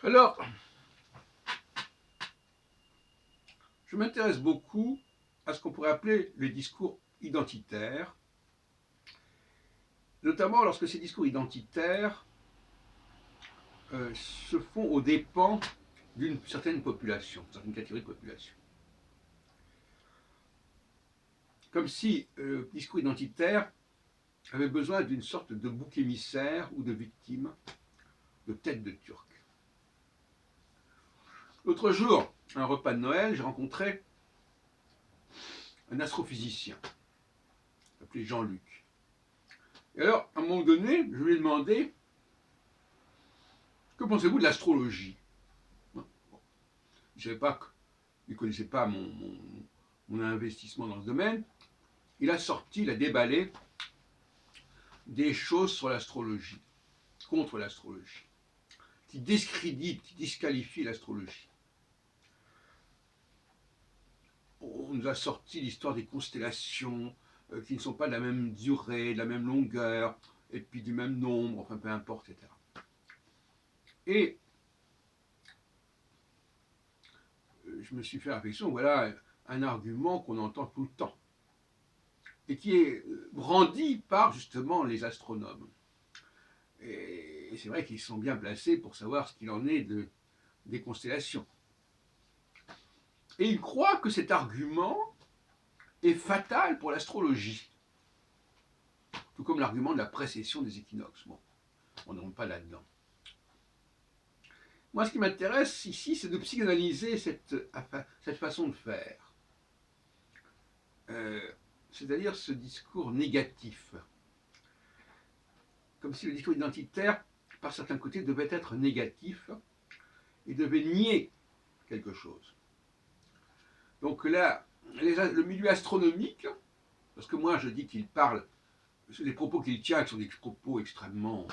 Alors, je m'intéresse beaucoup à ce qu'on pourrait appeler les discours identitaires, notamment lorsque ces discours identitaires se font aux dépens d'une certaine population, d'une certaine catégorie de population. Comme si le discours identitaire avait besoin d'une sorte de bouc émissaire ou de victime, de tête de turc. L'autre jour, à un repas de Noël, j'ai rencontré un astrophysicien, appelé Jean-Luc. Et alors, à un moment donné, je lui ai demandé que pensez-vous de l'astrologie? Bon, il ne connaissait pas mon investissement dans ce domaine. Il a sorti, il a déballé des choses sur l'astrologie, contre l'astrologie, qui discréditent, qui disqualifient l'astrologie. On nous a sorti l'histoire des constellations qui ne sont pas de la même durée, de la même longueur, et puis du même nombre, enfin peu importe, etc. Et je me suis fait la réflexion, voilà un argument qu'on entend tout le temps, et qui est brandi par justement les astronomes. Et c'est vrai qu'ils sont bien placés pour savoir ce qu'il en est des constellations. Et ils croient que cet argument est fatal pour l'astrologie. Tout comme l'argument de la précession des équinoxes. Bon, on ne rentre pas là-dedans. Moi, ce qui m'intéresse ici, c'est de psychanalyser cette façon de faire. C'est-à-dire ce discours négatif. Comme si le discours identitaire, par certains côtés, devait être négatif et devait nier quelque chose. Donc là, le milieu astronomique, parce que moi je dis qu'il parle, les propos qu'il tient sont des propos extrêmement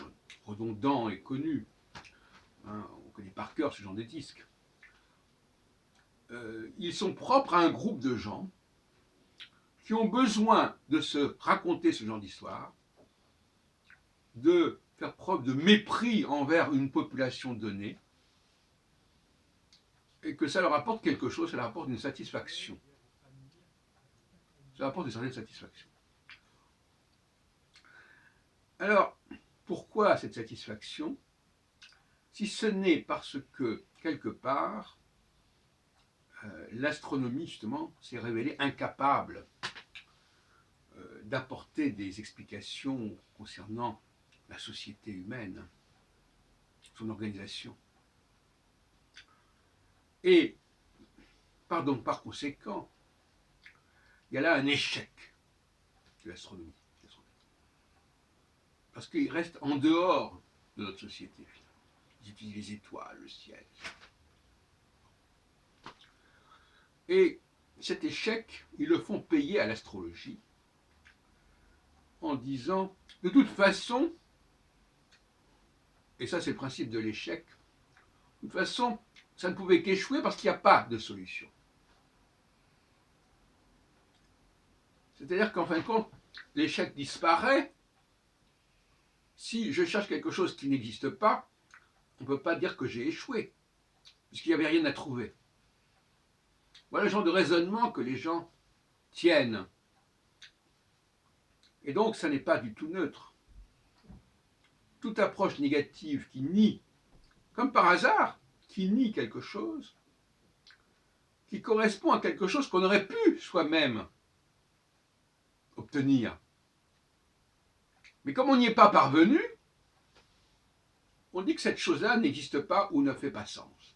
redondants et connus, hein, on connaît par cœur ce genre de disques, ils sont propres à un groupe de gens qui ont besoin de se raconter ce genre d'histoire, de faire preuve de mépris envers une population donnée, et que ça leur apporte quelque chose, ça leur apporte une satisfaction. Ça leur apporte une certaine satisfaction. Alors, pourquoi cette satisfaction? Si ce n'est parce que, quelque part, l'astronomie, justement, s'est révélée incapable d'apporter des explications concernant la société humaine, son organisation. Et, par conséquent, il y a là un échec de l'astronomie. Parce qu'il reste en dehors de notre société. Ils utilisent les étoiles, le ciel. Et cet échec, ils le font payer à l'astrologie en disant, de toute façon, et ça c'est le principe de l'échec, de toute façon, ça ne pouvait qu'échouer parce qu'il n'y a pas de solution. C'est-à-dire qu'en fin de compte, l'échec disparaît. Si je cherche quelque chose qui n'existe pas, on ne peut pas dire que j'ai échoué, puisqu'il n'y avait rien à trouver. Voilà le genre de raisonnement que les gens tiennent. Et donc, ça n'est pas du tout neutre. Toute approche négative qui nie, comme par hasard, qui nie quelque chose, qui correspond à quelque chose qu'on aurait pu soi-même obtenir. Mais comme on n'y est pas parvenu, on dit que cette chose-là n'existe pas ou ne fait pas sens.